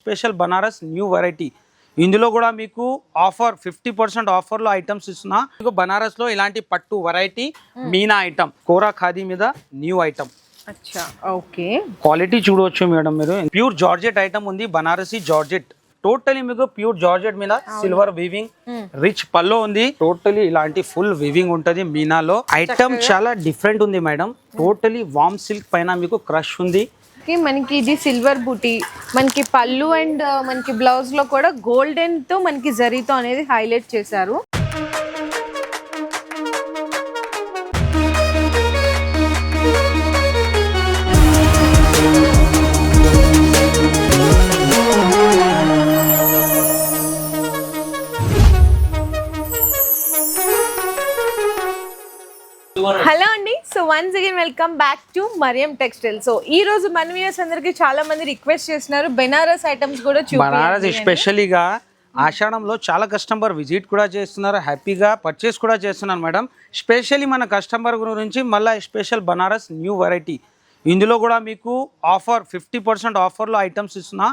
Special Banaras new variety. ఇందులో కూడా మీకు ఆఫర్ 50% ఆఫర్లో ఐటమ్స్ ఇస్తున్నా. మీకు బనారస్లో ఇలాంటి పట్టు వెరైటీ మీనా ఐటమ్, కోరా ఖాదీ మీద న్యూ ఐటమ్. అచ్చా, ఓకే. క్వాలిటీ చూడవచ్చు మేడం మీరు. ప్యూర్ జార్జెట్ ఐటమ్ ఉంది, బనారసీ జార్జెట్. టోటలీ మీకు ప్యూర్ జార్జెట్ మీద సిల్వర్ వీవింగ్, రిచ్ పల్లో ఉంది. టోటలీ ఇలాంటి ఫుల్ వీవింగ్ ఉంటది మీనాలో. ఐటమ్ చాలా డిఫరెంట్ ఉంది మేడం. టోటలీ వామ్ సిల్క్ పైన మీకు క్రష్ ఉంది. మనకి ఇది సిల్వర్ బూటీ, మనకి పళ్ళు అండ్ మనకి బ్లౌజ్ లో కూడా గోల్డెన్ తో మనకి జరీతో అనేది హైలైట్ చేశారు. హలో అండి, so once again welcome back to Mariam textile. So ఈ రోజు మన వ్యూయర్స్ అందరికి చాలా మంది రిక్వెస్ట్ చేస్తున్నారు బెనారస్ ఐటమ్స్ కూడా బనారస్ ఎస్పెషలీగా ఆషాఢంలో చాలా కస్టమర్ విజిట్ కూడా చేస్తున్నారు, హ్యాపీగా పర్చేస్ కూడా చేస్తున్నారు మేడం. స్పెషల్లీ మన కస్టమర్ గురించి మళ్ళీ స్పెషల్ బనారస్ న్యూ వెరైటీ. ఇందులో కూడా మీకు ఆఫర్ 50% ఆఫర్లో ఐటమ్స్ ఇస్తున్నా.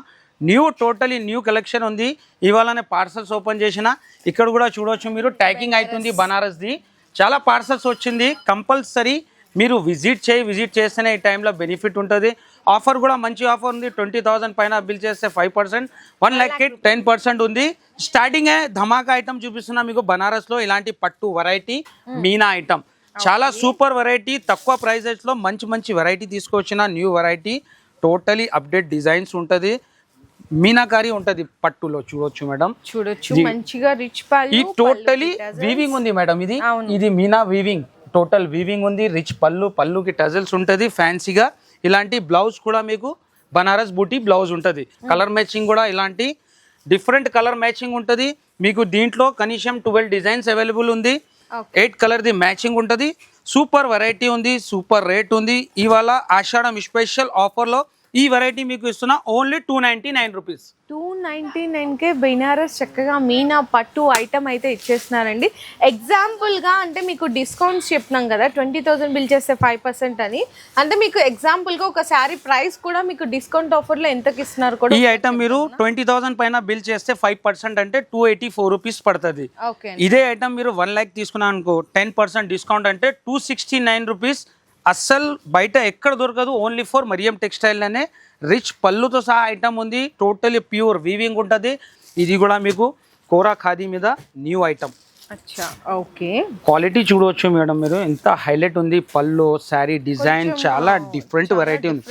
టోటలీ న్యూ కలెక్షన్ ఉంది. ఇవాళనే పార్సల్స్ ఓపెన్ చేసిన. ఇక్కడ కూడా చూడవచ్చు మీరు, ట్యాగింగ్ అవుతుంది బనారస్ది. చాలా పార్సల్స్ వచ్చింది. కంపల్సరీ మీరు విజిట్ చేస్తేనే ఈ టైంలో బెనిఫిట్ ఉంటుంది. ఆఫర్ కూడా మంచి ఆఫర్ ఉంది. 20,000 పైన బిల్ చేస్తే 5%, 1 lakh 10% ఉంది. స్టార్టింగే ధమాకా ఐటమ్ చూపిస్తున్నా మీకు. బనారస్లో ఇలాంటి పట్టు వెరైటీ మీనా ఐటమ్ చాలా సూపర్ వెరైటీ. తక్కువ ప్రైజెస్లో మంచి వెరైటీ తీసుకొచ్చిన new variety. Totally update designs ఉంటుంది, మీనాకారి ఉంటది పట్టులో. చూడొచ్చు మేడం, చూడొచ్చు మంచిగా రిచ్ పళ్ళు. ఈ టోటలీ వీవింగ్ ఉంది మేడం. ఇది మీనా వీవింగ్, టోటల్ వీవింగ్ ఉంది. రిచ్ పళ్ళుకి టజల్స్ ఉంటది ఫ్యాన్సీగా. ఇలాంటి బ్లౌజ్ కూడా మీకు బనారస్ బూటీ బ్లౌజ్ ఉంటది. కలర్ మ్యాచింగ్ కూడా ఇలాంటి డిఫరెంట్ కలర్ మ్యాచింగ్ ఉంటది మీకు. దీంట్లో కనీసం 12 డిజైన్స్ అవైలబుల్ ఉంది. 8 కలర్ది మ్యాచింగ్ ఉంటుంది. సూపర్ వెరైటీ ఉంది, సూపర్ రేట్ ఉంది. ఇవాళ ఆషాఢం స్పెషల్ ఆఫర్లో ఈ వెరైటీ మీకు ఇస్తున్నా ఓన్లీ 299 రూపీస్. 299కే బెనారస్ చక్కగా మీనా పట్టు ఐటమ్ అయితే ఇచ్చేస్తున్నారండి. ఎగ్జాంపుల్గా అంటే మీకు డిస్కౌంట్స్ చెప్పినాం కదా, 20,000 బిల్ చేస్తే 5% అని. అంటే మీకు ఎగ్జాంపుల్గా ఒక శారీ ప్రైస్ కూడా మీకు డిస్కౌంట్ ఆఫర్లో ఎంతకి ఇస్తున్నారు కూడా. ఈ ఐటమ్ మీరు 20,000 పైన బిల్ చేస్తే 5% అంటే 284 రూపీస్ పడుతుంది. ఇదే ఐటమ్ మీరు 1 lakh తీసుకున్నా అనుకో, 10% డిస్కౌంట్ అంటే 269 రూపీస్. అస్సలు బయట ఎక్కడ దొరకదు, ఓన్లీ ఫర్ మరియం టెక్స్టైల్ అనే. రిచ్ పళ్ళుతో సహా ఐటమ్ ఉంది. టోటలీ ప్యూర్ వీవింగ్ ఉంటుంది. ఇది కూడా మీకు కోరా ఖాదీ మీద న్యూ ఐటమ్. అచ్చా, ఓకే. క్వాలిటీ చూడవచ్చు మేడం మీరు, ఎంత హైలైట్ ఉంది. పళ్ళు, శారీ డిజైన్ చాలా డిఫరెంట్ వెరైటీ ఉంది.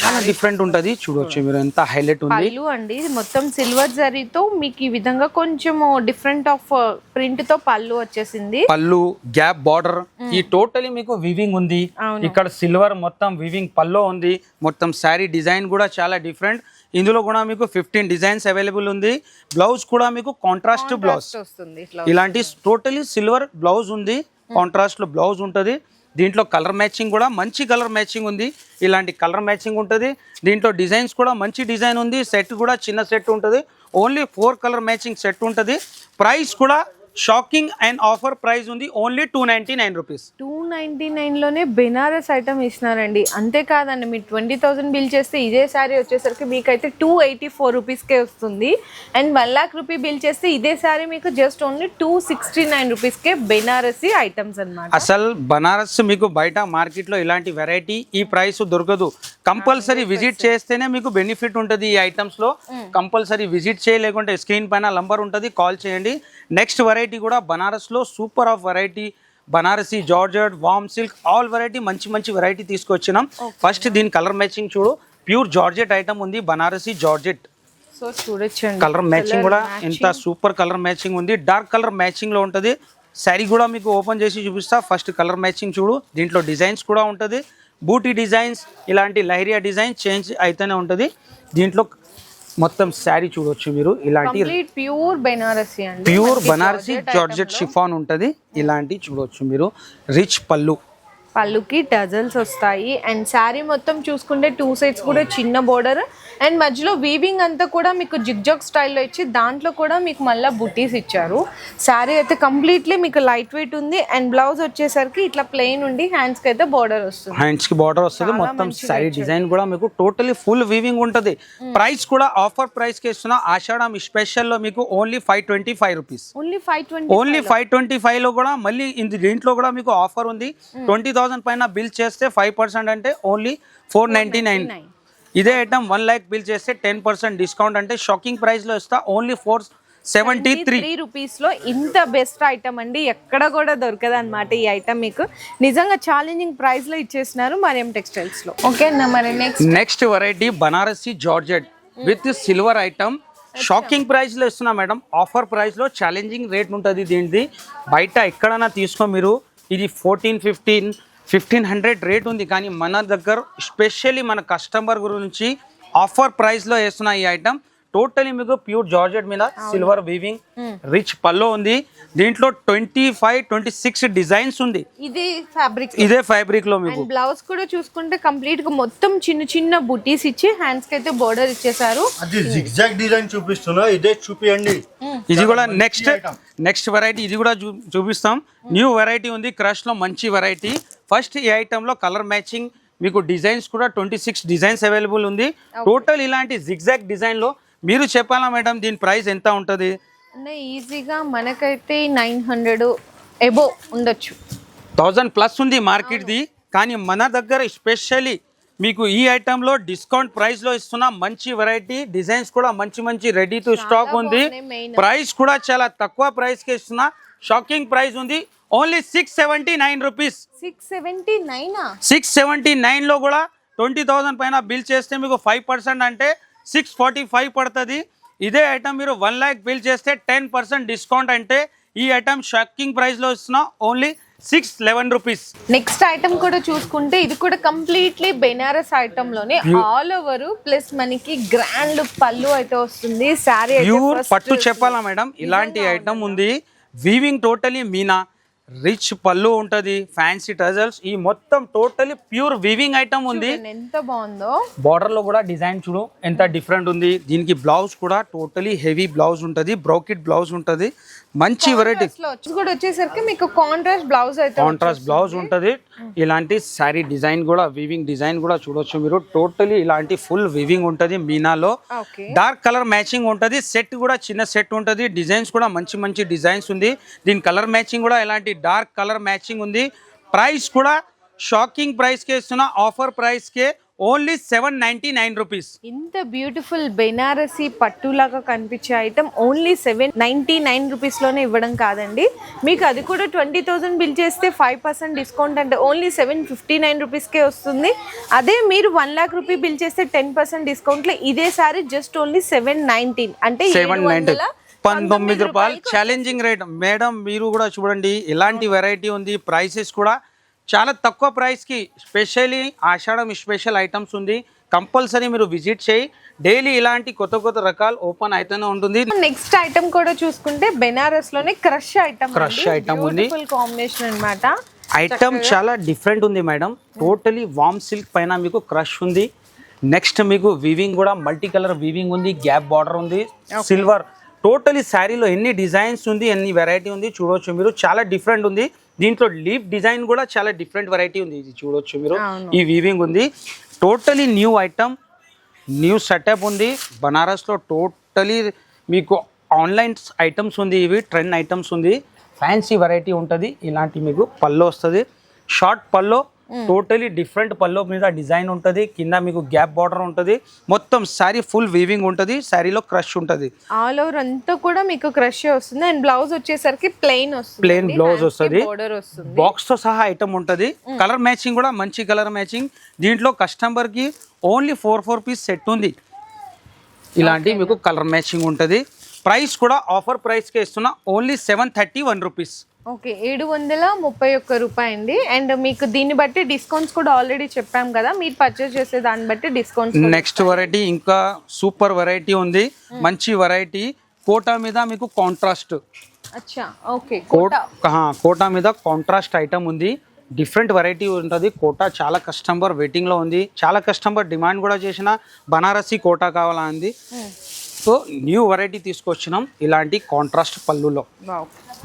చాలా డిఫరెంట్ ఉంటుంది. చూడవచ్చు మీరు, ఎంత హైలైట్ ఉంది. పళ్ళు అండి మొత్తం సిల్వర్ జరీతో మీకు ఈ విధంగా కొంచెం డిఫరెంట్ ఆఫ్ ప్రింట్ తో పళ్ళు వచ్చేసింది. పళ్ళు గ్యాప్ బార్డర్, ఈ టోటలీ మీకు వివింగ్ ఉంది. ఇక్కడ సిల్వర్ మొత్తం వివింగ్ పల్లో ఉంది. మొత్తం శారీ డిజైన్ కూడా చాలా డిఫరెంట్. ఇందులో కూడా మీకు 15 డిజైన్స్ అవైలబుల్ ఉంది. బ్లౌజ్ కూడా మీకు కాంట్రాస్ట్ బ్లౌజ్ వస్తుంది. ఇలాంటి టోటలీ సిల్వర్ బ్లౌజ్ ఉంది, కాంట్రాస్ట్ లో బ్లౌజ్ ఉంటుంది. దీంట్లో కలర్ మ్యాచింగ్ కూడా మంచి కలర్ మ్యాచింగ్ ఉంది. ఇలాంటి కలర్ మ్యాచింగ్ ఉంటుంది. దీంట్లో డిజైన్స్ కూడా మంచి డిజైన్ ఉంది. సెట్ కూడా చిన్న సెట్ ఉంటుంది. ఓన్లీ 4 కలర్ మ్యాచింగ్ సెట్ ఉంటుంది. ప్రైస్ కూడా షాకింగ్ అండ్ ఆఫర్ ప్రైస్ ఉంది, ఓన్లీ 299 రూపీస్. 299లోనే బెనారస్ ఐటమ్ ఇస్తున్నారండి. అంతేకాదండి, మీరు 20,000 బిల్ చేస్తే ఇదే శారీ వచ్చేసరికి మీకైతే 284 రూపీస్కే వస్తుంది. అండ్ 1 lakh రూపీ బిల్ చేస్తే ఇదే శారీ మీకు జస్ట్ ఓన్లీ 269 రూపీస్కే బెనారసీ ఐటమ్స్ అన్నమాట. అసలు బనారస్ మీకు బయట మార్కెట్లో ఇలాంటి వెరైటీ ఈ ప్రైస్ దొరకదు. కంపల్సరీ విజిట్ చేస్తేనే మీకు బెనిఫిట్ ఉంటుంది. ఈ ఐటమ్స్లో కంపల్సరీ విజిట్ చేయలేకుంటే స్క్రీన్ పైన నంబర్ ఉంటుంది, కాల్ చేయండి. నెక్స్ట్ వెరైటీ కూడా బనారస్లో super of variety, Banarasi georgette, వామ్ సిల్క్, ఆల్ వెరైటీ మంచి వెరైటీ తీసుకొచ్చినాం. ఫస్ట్ దీని కలర్ మ్యాచింగ్ చూడు. ప్యూర్ జార్జెట్ ఐటమ్ ఉంది, బనారసీ జార్జెట్. సో చూడొచ్చు కలర్ మ్యాచింగ్ కూడా ఎంత సూపర్ కలర్ మ్యాచింగ్ ఉంది. డార్క్ కలర్ మ్యాచింగ్ లో ఉంటుంది. శారీ కూడా మీకు ఓపెన్ చేసి చూపిస్తా. ఫస్ట్ కలర్ మ్యాచింగ్ చూడు. దీంట్లో డిజైన్స్ కూడా ఉంటుంది. బూటీ డిజైన్స్, ఇలాంటి లహరియా డిజైన్ చేంజ్ అయితేనే ఉంటుంది. దీంట్లో మొత్తం శారీ చూడొచ్చు మీరు. ఇలాంటి ప్యూర్ బెనారసీ అండి, ప్యూర్ బనారసీ జార్జెట్ షిఫాన్ ఉంటుంది. ఇలాంటి చూడొచ్చు మీరు. రిచ్ పళ్ళు, పళ్ళుకి టజల్స్ వస్తాయి అండ్ శారీ మొత్తం చూసుకుంటే 2 సైడ్స్ కూడా చిన్న బోర్డర్ అండ్ మధ్యలో వీవింగ్ అంతా కూడా మీకు జిగ్జాగ్ స్టైల్లో ఇచ్చి దాంట్లో కూడా మీకు మళ్ళీ బుటీస్ ఇచ్చారు. శారీ అయితే కంప్లీట్లీ మీకు లైట్ వెయిట్ ఉంది అండ్ బ్లౌజ్ వచ్చేసరికి ఇట్లా ప్లెయిన్ ఉండి హ్యాండ్స్కి అయితే బోర్డర్ వస్తుంది. హ్యాండ్స్ కి బార్డర్ వస్తుంది. మొత్తం సారీ డిజైన్ కూడా మీకు టోటలీ ఫుల్ వీవింగ్ ఉంటది. ప్రైస్ కూడా ఆఫర్ ప్రైస్ కి ఇస్తున్నా. ఆషాఢం స్పెషల్ లో మీకు ఓన్లీ 525 రూపీస్. ఓన్లీ 525 లో కూడా మళ్ళీ దీంట్లో కూడా మీకు ఆఫర్ ఉంది. 20,000 పైన బిల్ చేస్తే 5% అంటే ఓన్లీ 499. ఇదే ఐటమ్ 1 lakh బిల్ చేస్తే 10% డిస్కౌంట్ అంటే షాకింగ్ ప్రైస్ లో ఇస్తా. ఓన్లీ 473 రూపీస్ లో ఇంత బెస్ట్ ఐటమ్ అండి, ఎక్కడ కూడా దొరకదు అనమాట ఈ ఐటమ్. మీకు నిజంగా ఛాలెంజింగ్ ప్రైస్ లో ఇచ్చేస్తున్నారు మరియం టెక్స్టైల్స్ లో. ఓకే మరి next variety Banarasi georgette with silver item. Shocking price లో ఇస్తున్నా మేడం. ఆఫర్ ప్రైస్ లో ఛాలెంజింగ్ రేట్ ఉంటుంది దీనిది. బయట ఎక్కడైనా తీసుకో మీరు, ఇది 1400-1500 రేట్ ఉంది. కానీ మన దగ్గర స్పెషల్లీ మన కస్టమర్ గురించి ఆఫర్ ప్రైస్ లో వేస్తున్నా ఈ ఐటమ్. టోటలీ మీకు ప్యూర్ జార్జెట్ మీద సిల్వర్ వీవింగ్, రిచ్ పల్లో ఉంది. దీంట్లో 25-26 డిజైన్స్ ఉంది. ఇదే ఫ్యాబ్రిక్ లో మీకు బ్లౌజ్ కూడా చూసుకుంటే కంప్లీట్ గా మొత్తం చిన్న చిన్న బుటీస్ ఇచ్చి హ్యాండ్స్ కి అయితే బోర్డర్ ఇచ్చేసారు. అది జిగ్జాగ్ డిజైన్ చూపిస్తున్నా, ఇదే చూపియండి. ఇది కూడా నెక్స్ట్ వెరైటీ, ఇది కూడా చూపిస్తాం. న్యూ వెరైటీ ఉంది, క్రష్ లో మంచి వెరైటీ. ఫస్ట్ ఈ ఐటమ్ లో కలర్ మ్యాచింగ్ మీకు డిజైన్స్ కూడా 26 డిజైన్స్ అవైలబుల్ ఉంది. టోటల్ ఇలాంటి జిగ్జాగ్ డిజైన్ లో మీరు చెప్పాలా మేడం దీని ప్రైస్ ఎంత ఉంటుంది? అంటే ఈజీగా మనకైతే 900 ఎబో ఉండొచ్చు. 1000 ప్లస్ ఉంది మార్కెట్ ది. కానీ మన దగ్గర స్పెషల్లీ మీకు ఈ ఐటమ్ లో డిస్కౌంట్ ప్రైస్ లో ఇస్తున్నా. మంచి వెరైటీ, డిజైన్స్ కూడా మంచి రెడీ టు స్టాక్ ఉంది. ప్రైస్ కూడా చాలా తక్కువ ప్రైస్ కి ఇస్తున్నా. షాకింగ్ ప్రైస్ ఉంది. Only 679 rupees. 679 లో కూడా 20,000 పైన బిల్ చేస్తే మీకు 5% అంటే 645 పడుతుంది. ఇదే ఐటమ్ మీరు 1 lakh బిల్ చేస్తే 10% డిస్కౌంట్ అంటే ఈ ఐటమ్ షాకింగ్ ప్రైస్ లో ఇస్తున్నా. Only 611 rupees. నెక్స్ట్ ఐటమ్ కూడా చూసుకుంటే ఇది కూడా కంప్లీట్లీ బెనారస్ ఐటమ్ లోనే ఆల్ ఓవర్ ప్లస్ మనకి గ్రాండ్ పళ్ళు అయితే వస్తుంది. సారీ ప్యూర్ పట్టు చెప్పాలా మేడం, ఇలాంటి ఐటమ్ ఉంది. వీవింగ్ టోటలీ మీనా, రిచ్ పళ్ళు ఉంటది, ఫ్యాన్సీ టజల్స్. ఈ మొత్తం టోటలీ ప్యూర్ వీవింగ్ ఐటమ్ ఉంది. ఎంత బాగుందో. బార్డర్ లో కూడా డిజైన్ చూడు ఎంత డిఫరెంట్ ఉంది. దీనికి బ్లౌజ్ కూడా టోటలీ హెవీ బ్లౌజ్ ఉంటది, బ్రౌకెట్ బ్లౌజ్ ఉంటది. మంచి వెరైటీ కూడా వచ్చేసరికి మీకు కాంట్రాస్ట్ బ్లౌజ్ అయితే కాంట్రాస్ట్ బ్లౌజ్ ఉంటది. ఇలాంటి సారీ డిజైన్ కూడా వీవింగ్ డిజైన్ కూడా చూడొచ్చు మీరు. టోటలీ ఇలాంటి ఫుల్ వీవింగ్ ఉంటది మీనాలో. డార్క్ కలర్ మ్యాచింగ్ ఉంటది. సెట్ కూడా చిన్న సెట్ ఉంటది. డిజైన్స్ కూడా మంచి డిజైన్స్ ఉంది. దీని కలర్ మ్యాచింగ్ కూడా ఇలాంటి డార్క్ కలర్ మ్యాచింగ్ ఉంది. ప్రైస్ కూడా షాకింగ్ ప్రైస్ కే ఇస్తున్నా. ఆఫర్ ప్రైస్ కే ఓన్లీ 799 రూపీస్. ఇంత బ్యూటిఫుల్ బెనారసీ పట్టులాగా కనిపించే ఐటమ్ ఓన్లీ 799 రూపీస్ లోనే ఇవ్వడం కాదండి, మీకు అది కూడా 20,000 బిల్ చేస్తే 5% డిస్కౌంట్ అంటే ఓన్లీ 759 రూపీస్కే వస్తుంది. అదే మీరు 1 lakh రూపీ బిల్ చేస్తే 10% డిస్కౌంట్లో ఇదే సారీ జస్ట్ ఓన్లీ 719 అంటే 19 రూపాయలు. Challenging rate madam. మీరు కూడా చూడండి ఎలాంటి వెరైటీ ఉంది. ప్రైసెస్ కూడా చాలా తక్కువ ప్రైస్కి స్పెషల్లీ ఆషాఢం స్పెషల్ ఐటమ్స్ ఉంది. కంపల్సరీ మీరు విజిట్ చేయి. డైలీ ఇలాంటి కొత్త రకాలు ఓపెన్ అయితేనే ఉంటుంది. నెక్స్ట్ ఐటమ్ కూడా చూసుకుంటే బెనారస్ లోనే క్రష్ ఐటమ్ ఉంది. కాంబినేషన్ అన్నమాట. ఐటమ్ చాలా డిఫరెంట్ ఉంది మేడం. టోటలీ వామ్ సిల్క్ పైన మీకు క్రష్ ఉంది. నెక్స్ట్ మీకు వీవింగ్ కూడా మల్టీ కలర్ వీవింగ్ ఉంది. గ్యాప్ బార్డర్ ఉంది, సిల్వర్. టోటలీ శారీలో ఎన్ని డిజైన్స్ ఉంది, ఎన్ని వెరైటీ ఉంది చూడవచ్చు మీరు. చాలా డిఫరెంట్ ఉంది. దీంట్లో లీఫ్ డిజైన్ కూడా చాలా డిఫరెంట్ వెరైటీ ఉంది. ఇది చూడవచ్చు మీరు. ఈ వీవింగ్ ఉంది. Totally new item, new setup ఉంది. బనారస్లో టోటలీ మీకు ఆన్లైన్ ఐటమ్స్ ఉంది. ఇవి ట్రెండ్ ఐటమ్స్ ఉంది. ఫ్యాన్సీ వెరైటీ ఉంటుంది. ఇలాంటి మీకు పల్లో వస్తుంది. షార్ట్ పల్లో, టోటలీ డిఫరెంట్ పల్లో మీద డిజైన్ ఉంటుంది. కింద మీకు గ్యాప్ బార్డర్ ఉంటుంది. మొత్తం శారీ ఫుల్ వీవింగ్ ఉంటుంది. శారీలో క్రష్ ఉంటుంది. ఆల్ ఓవర్ అంతా కూడా మీకు క్రష్ వస్తుంది. అండ్ బ్లౌజ్ వచ్చేసరికి ప్లెయిన్ బ్లౌజ్ వస్తుంది. బాక్స్ తో సహా ఐటమ్ ఉంటుంది. కలర్ మ్యాచింగ్ కూడా మంచి కలర్ మ్యాచింగ్. దీంట్లో కస్టమర్ కి ఓన్లీ 4 పీస్ సెట్ ఉంది. ఇలాంటి మీకు కలర్ మ్యాచింగ్ ఉంటుంది. ప్రైస్ కూడా ఆఫర్ ప్రైస్ కే ఇస్తున్నా. Only 731 rupees. ఓకే, 731 రూపాయి అండి. అండ్ మీకు దీన్ని బట్టి డిస్కౌంట్స్ కూడా ఆల్రెడీ చెప్పాం కదా, మీరు పర్చేస్ చేసే దాన్ని బట్టి డిస్కౌంట్స్. నెక్స్ట్ వెరైటీ ఇంకా సూపర్ వెరైటీ ఉంది. మంచి వెరైటీ. కోటా మీద మీకు కాంట్రాస్ట్. అచ్చా, ఓకే. కోటా మీద కాంట్రాస్ట్ ఐటమ్ ఉంది. డిఫరెంట్ వెరైటీ ఉంటుంది. కోటా చాలా కస్టమర్ వెయిటింగ్లో ఉంది, చాలా కస్టమర్ డిమాండ్ కూడా చేసిన బనారసి కోటా కావాలా అంది. సో న్యూ వెరైటీ తీసుకొచ్చినాం ఇలాంటి కాంట్రాస్ట్ పళ్ళులో.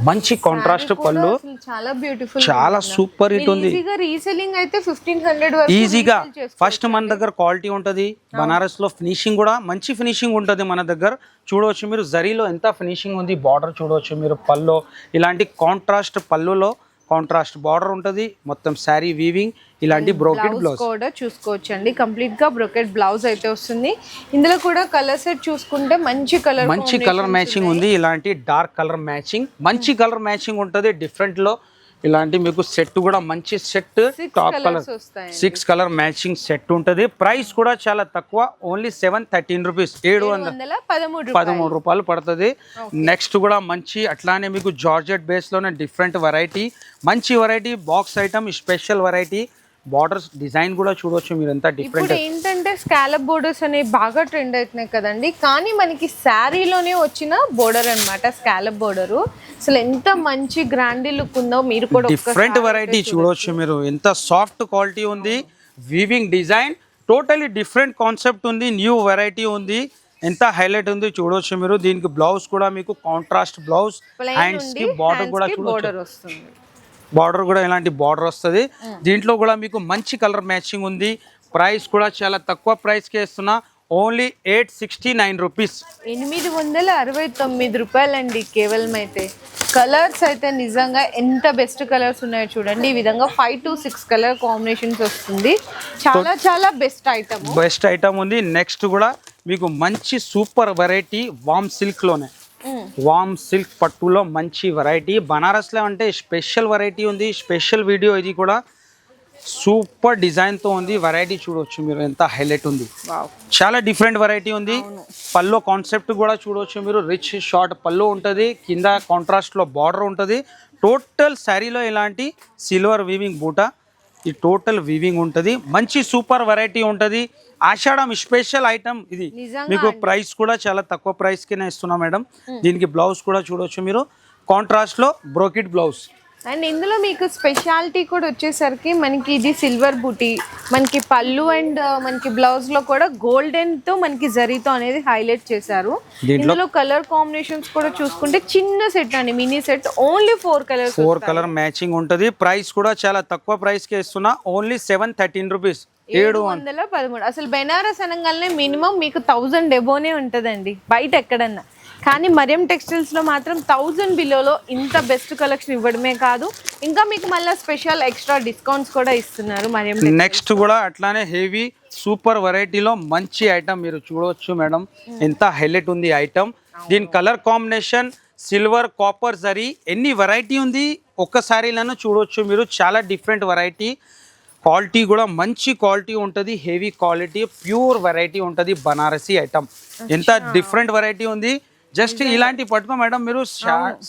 మంచి కాంట్రాస్ట్ పళ్ళు, చాలా బ్యూటిఫుల్, చాలా సూపర్ హిట్ ఉంది. ఈజీగా రీసెల్లింగ్ అయితే 1500 వరకు ఈజీగా. ఫస్ట్ మన దగ్గర క్వాలిటీ ఉంటుంది, బనారస్ లో ఫినిషింగ్ కూడా మంచి ఫినిషింగ్ ఉంటుంది మన దగ్గర. చూడవచ్చు మీరు జరీలో ఎంత ఫినిషింగ్ ఉంది, బార్డర్ చూడవచ్చు మీరు. పళ్ళు ఇలాంటి కాంట్రాస్ట్ పళ్ళులో కాంట్రాస్ట్ బార్డర్ ఉంటుంది, మొత్తం శారీ వీవింగ్, ఇలాంటి బ్రోకెట్ బ్లౌజ్ కూడా చూసుకోవచ్చు అండి. కంప్లీట్ గా బ్రోకెట్ బ్లౌజ్ అయితే వస్తుంది. ఇందులో కూడా కలర్ సెట్ చూసుకుంటే మంచి కలర్ మ్యాచింగ్ ఉంది. ఇలాంటి డార్క్ కలర్ మ్యాచింగ్, మంచి కలర్ మ్యాచింగ్ ఉంటుంది డిఫరెంట్ లో. ఇలాంటి మీకు సెట్ కూడా మంచి set, top colour 6 colour matching set ఉంటుంది. ప్రైస్ కూడా చాలా తక్కువ, ఓన్లీ 713 రూపీస్, 713 రూపాయలు పడుతుంది. నెక్స్ట్ కూడా మంచి అట్లానే మీకు జార్జెట్ బేస్ లోనే డిఫరెంట్ వెరైటీ, మంచి variety, box item, special variety. Borders design కూడా చూడవచ్చు మీరు ఎంత డిఫరెంట్. ఇప్పుడు ఏంటంటే స్కాలప్ బోర్డర్స్ అనేవి బాగా ట్రెండ్ అవుతున్నాయి కదండి, కానీ మనకి శారీలోనే వచ్చిన బోర్డర్ అన్నమాట స్కాలప్ బోర్డర్. అసలు ఎంత మంచి గ్రాండ్ లుక్ ఉందో మీరు కూడా డిఫరెంట్ వెరైటీ చూడవచ్చు మీరు. ఎంత సాఫ్ట్ క్వాలిటీ ఉంది, weaving design totally different concept ఉంది, న్యూ వెరైటీ ఉంది, ఎంత హైలైట్ ఉంది చూడవచ్చు మీరు. దీనికి బ్లౌజ్ కూడా మీకు కాంట్రాస్ట్ బ్లౌజ్, హ్యాండ్స్ కి బార్డర్ కూడా చూడవచ్చు. బార్డర్ కూడా ఇలాంటి బార్డర్ వస్తుంది. దీంట్లో కూడా మీకు మంచి కలర్ మ్యాచింగ్ ఉంది. ప్రైస్ కూడా చాలా తక్కువ ప్రైస్ కి ఇస్తున్నా, ఓన్లీ 869 రూపీస్, 869 రూపాయలండి కేవలం. అయితే కలర్స్ అయితే నిజంగా ఎంత బెస్ట్ కలర్స్ ఉన్నాయో చూడండి. ఈ విధంగా 5 to 6 కలర్ కాంబినేషన్స్ వస్తుంది. చాలా బెస్ట్ ఐటమ్ ఉంది. నెక్స్ట్ కూడా మీకు మంచి సూపర్ వెరైటీ వామ్ సిల్క్ లోనే, వామ్ సిల్క్ పట్టులో మంచి వెరైటీ. బనారస్లో అంటే స్పెషల్ వెరైటీ ఉంది, స్పెషల్ వీడియో ఇది కూడా. సూపర్ డిజైన్తో ఉంది, వెరైటీ చూడవచ్చు మీరు ఎంత హైలైట్ ఉంది. చాలా డిఫరెంట్ వెరైటీ ఉంది. పల్లో కాన్సెప్ట్ కూడా చూడవచ్చు మీరు. రిచ్ షార్ట్ పల్లో ఉంటుంది, కింద కాంట్రాస్ట్లో బార్డర్ ఉంటుంది. టోటల్ శారీలో ఇలాంటి సిల్వర్ వీవింగ్ బూటా, ఈ టోటల్ వీవింగ్ ఉంటుంది. మంచి సూపర్ వెరైటీ ఉంటుంది. ఆషాఢం స్పెషల్ ఐటమ్ ఇది. మీకు ప్రైస్ కూడా చాలా తక్కువ ప్రైస్ కినే ఇస్తున్నా మేడం. దీనికి బ్లౌజ్ కూడా చూడవచ్చు మీరు, కాంట్రాస్ట్ లో బ్రోకెట్ బ్లౌజ్. అండ్ ఇందులో మీకు స్పెషాలిటీ కూడా వచ్చేసరికి మనకి ఇది సిల్వర్ బూటీ, మనకి పళ్ళు అండ్ మనకి బ్లౌజ్ లో కూడా గోల్డెన్ తో మనకి జరీతో అనేది హైలైట్ చేశారు. ఇందులో కలర్ కాంబినేషన్స్ కూడా చూసుకుంటే చిన్న సెట్ అండి, mini set, only 4 colour matching ఉంటుంది. ప్రైస్ కూడా చాలా తక్కువ ప్రైస్ కి ఇస్తున్నా, ఓన్లీ 713 రూపీస్, 713. అసలు బెనారస్ అనగానే మినిమం మీకు 1000 ఎబోనే ఉంటుందండి బయట ఎక్కడన్నా, కానీ మరియం టెక్స్టైల్స్ లో మాత్రం 1000 బిలోలో ఇంత బెస్ట్ కలెక్షన్ ఇవ్వడమే కాదు, ఇంకా మీకు మళ్ళీ స్పెషల్ ఎక్స్ట్రా డిస్కౌంట్స్ కూడా ఇస్తున్నారు మరియం. నెక్స్ట్ కూడా అట్లానే హెవీ సూపర్ వెరైటీలో మంచి ఐటమ్ మీరు చూడవచ్చు మేడం, ఎంత హైలైట్ ఉంది ఐటమ్. దీని colour combination silver, copper zari, ఎన్ని వెరైటీ ఉంది ఒక్కసారిలను చూడవచ్చు మీరు. చాలా డిఫరెంట్ వెరైటీ, క్వాలిటీ కూడా మంచి క్వాలిటీ ఉంటుంది, హెవీ క్వాలిటీ, ప్యూర్ వెరైటీ ఉంటుంది. బనారసి ఐటమ్ ఎంత డిఫరెంట్ వెరైటీ ఉంది. జస్ట్ ఇలాంటి పట్టుకో మేడం మీరు.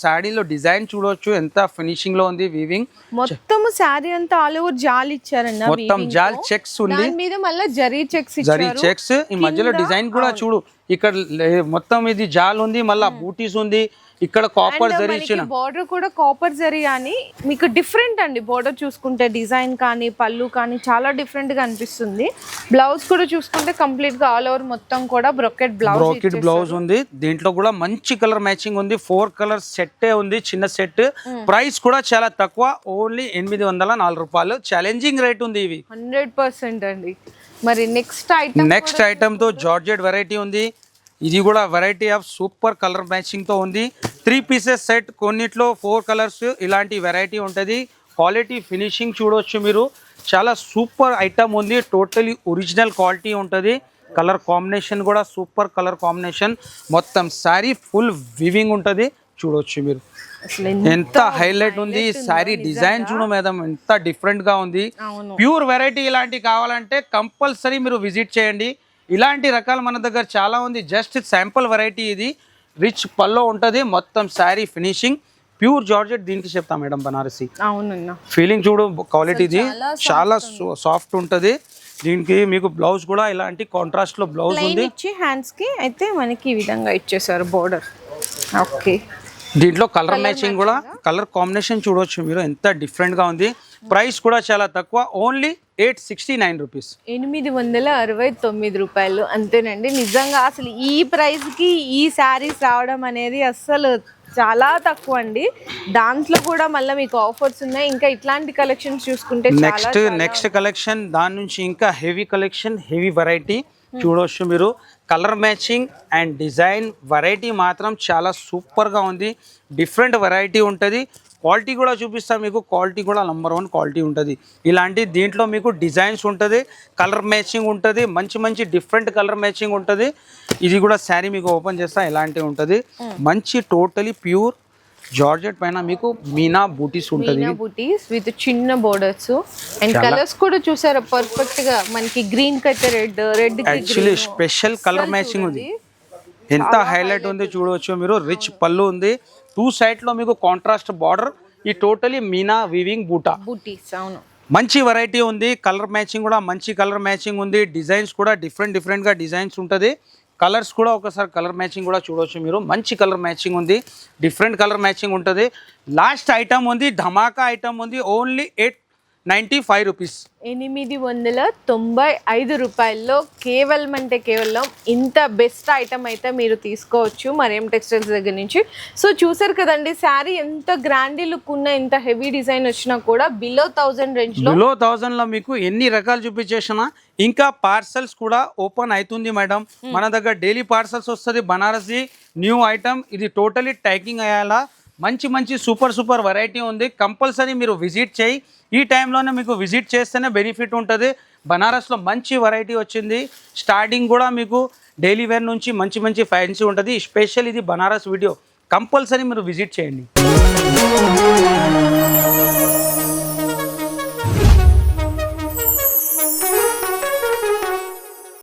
శారీలో డిజైన్ చూడవచ్చు ఎంత ఫినిషింగ్ లో ఉంది, వీవింగ్ మొత్తం శారీ అంతా ఆల్ ఓవర్ జాల్ ఇచ్చారన్న, మొత్తం జాల్ చెక్స్ ఉంది, దాని మీద మళ్ళీ జరీ చెక్స్ జరీ చెక్స్. ఈ మధ్యలో డిజైన్ కూడా చూడు, ఇక్కడ మొత్తం ఇది జాల్ ఉంది, మళ్ళీ బూటీస్ ఉంది, ఇక్కడ కాపర్ జరీ ఇచ్చిన బార్డర్ కూడా కాపర్ జరీ అని మీకు డిఫరెంట్ అండి. బార్డర్ చూసుకుంటే డిజైన్ కానీ పళ్ళు కానీ చాలా డిఫరెంట్ గా అనిపిస్తుంది. బ్లౌజ్ కూడా చూసుకుంటే కంప్లీట్ గా ఆల్ ఓవర్ మొత్తం కూడా బ్రోకెట్ బ్లౌజ్ ఉంది. దీంట్లో కూడా మంచి కలర్ మ్యాచింగ్ ఉంది. 4 కలర్ సెట్టే ఉంది, చిన్న సెట్. ప్రైస్ కూడా చాలా తక్కువ, ఓన్లీ 804 రూపాయలు. ఛాలెంజింగ్ రేట్ ఉంది ఇవి 100% అండి. మరి నెక్స్ట్ ఐటమ్ తో జార్జెట్ వెరైటీ ఉంది. ఇది కూడా variety of super colour matching తో ఉంది. 3 పీసెస్ సెట్, కొన్నిట్లో 4 కలర్స్, ఇలాంటి వెరైటీ ఉంటుంది. క్వాలిటీ ఫినిషింగ్ చూడవచ్చు మీరు, చాలా సూపర్ ఐటమ్ ఉంది. టోటలీ ఒరిజినల్ క్వాలిటీ ఉంటుంది. కలర్ కాంబినేషన్ కూడా సూపర్ కలర్ కాంబినేషన్. మొత్తం శారీ ఫుల్ వివింగ్ ఉంటుంది, చూడవచ్చు మీరు. ఎంత హైలైట్ ఉంది శారీ డిజైన్ చూడు మేడం, ఎంత డిఫరెంట్ గా ఉంది. ప్యూర్ వెరైటీ ఇలాంటి కావాలంటే కంపల్సరీ మీరు విజిట్ చేయండి. ఇలాంటి రకాలు మన దగ్గర చాలా ఉంది. జస్ట్ శాంపుల్ వెరైటీ ఇది. రిచ్ పల్లో ఉంటుంది, మొత్తం శారీ ఫినిషింగ్ ప్యూర్ జార్జెట్. దీనికి చెప్తా మేడం బనారసి ఫీలింగ్ చూడు, క్వాలిటీది చాలా సాఫ్ట్ ఉంటుంది. దీనికి మీకు బ్లౌజ్ కూడా ఇలాంటి కాంట్రాస్ట్ లో బ్లౌజ్ ఉంది. హ్యాండ్స్ కి అయితే మనకి ఈ విధంగా ఇచ్చేసారు బోర్డర్. ఓకే, దీంట్లో కలర్ మ్యాచింగ్ కూడా, కలర్ కాంబినేషన్ చూడవచ్చు మీరు, ఎంత డిఫరెంట్ గా ఉంది. ప్రైస్ కూడా చాలా తక్కువ, ఓన్లీ 869 రూపీస్. 869 రూపాయలు అంతేనండి. నిజంగా అసలు ఈ ప్రైస్కి ఈ శారీస్ రావడం అనేది అస్సలు చాలా తక్కువ అండి. దాంట్లో కూడా మళ్ళీ మీకు ఆఫర్స్ ఉన్నాయి. ఇంకా ఇట్లాంటి కలెక్షన్స్ చూసుకుంటే నెక్స్ట్ కలెక్షన్ దాని నుంచి ఇంకా హెవీ కలెక్షన్, హెవీ వెరైటీ చూడవచ్చు మీరు. Colour matching and design variety మాత్రం చాలా సూపర్గా ఉంది. డిఫరెంట్ వెరైటీ ఉంటుంది. క్వాలిటీ కూడా చూపిస్తాను మీకు. క్వాలిటీ కూడా నంబర్ 1 క్వాలిటీ ఉంటుంది. ఇలాంటి దీంట్లో మీకు డిజైన్స్ ఉంటుంది, కలర్ మ్యాచింగ్ ఉంటుంది, మంచి మంచి డిఫరెంట్ కలర్ మ్యాచింగ్ ఉంటుంది. ఇది కూడా శారీ మీకు ఓపెన్ చేస్తా ఎలాంటివి ఉంటుంది. మంచి టోటలీ ప్యూర్ జార్జెట్ పైన మీకు మీనా బూటీస్ ఉంటుంది. మీనా బూటీస్ విత్ చిన్న బోర్డర్స్ అండ్ కలర్స్ కూడా చూసారా పర్ఫెక్ట్ గా. మనకి గ్రీన్ కి అయితే red actually special colour matching ఉంది. ఎంత హైలైట్ ఉంది చూడవచ్చు మీరు. రిచ్ పళ్ళు ఉంది. 2 సైడ్ లో మీకు కాంట్రాస్ట్ బార్డర్. ఈ టోటలీ మీనా వీవింగ్ బూటీస్. అవును, మంచి వెరైటీ ఉంది. కలర్ మ్యాచింగ్ కూడా మంచి కలర్ మ్యాచింగ్ ఉంది. డిజైన్స్ కూడా డిఫరెంట్ గా డిజైన్స్ ఉంటుంది. కలర్స్ కూడా ఒకసారి కలర్ మ్యాచింగ్ కూడా చూడవచ్చు మీరు. మంచి కలర్ మ్యాచింగ్ ఉంది, డిఫరెంట్ కలర్ మ్యాచింగ్ ఉంటుంది. లాస్ట్ ఐటమ్ ఉంది, ధమాకా ఐటమ్ ఉంది. Only 895 rupees. 895 రూపాయల్లో కేవలం అంటే కేవలం ఇంత బెస్ట్ ఐటమ్ అయితే మీరు తీసుకోవచ్చు మరేం టెక్స్టైల్స్ దగ్గర నుంచి. సో చూసారు కదండి, శారీ ఎంత గ్రాండీ లుక్ ఉన్న, ఎంత హెవీ డిజైన్ వచ్చినా కూడా బిలో 1000 రేంజ్ లో, బిలో 1000 లో మీకు ఎన్ని రకాలు చూపించేసినా ఇంకా పార్సల్స్ కూడా ఓపెన్ అవుతుంది మేడం. మన దగ్గర డైలీ పార్సల్స్ వస్తుంది. బనారసి న్యూ ఐటమ్, ఇది టోటలీ ట్యాకింగ్ అయ్యేలా మంచి మంచి సూపర్ వెరైటీ ఉంది. కంపల్సరీ మీరు విజిట్ చేయి. ఈ టైంలోనే మీకు విజిట్ చేస్తేనే బెనిఫిట్ ఉంటుంది. బనారస్లో మంచి వెరైటీ వచ్చింది. స్టార్టింగ్ కూడా మీకు డైలీ వేర్ నుంచి మంచి మంచి ఫ్యాన్సీ ఉంటుంది. స్పెషల్ ఇది బనారస్ వీడియో, కంపల్సరీ మీరు విజిట్ చేయండి.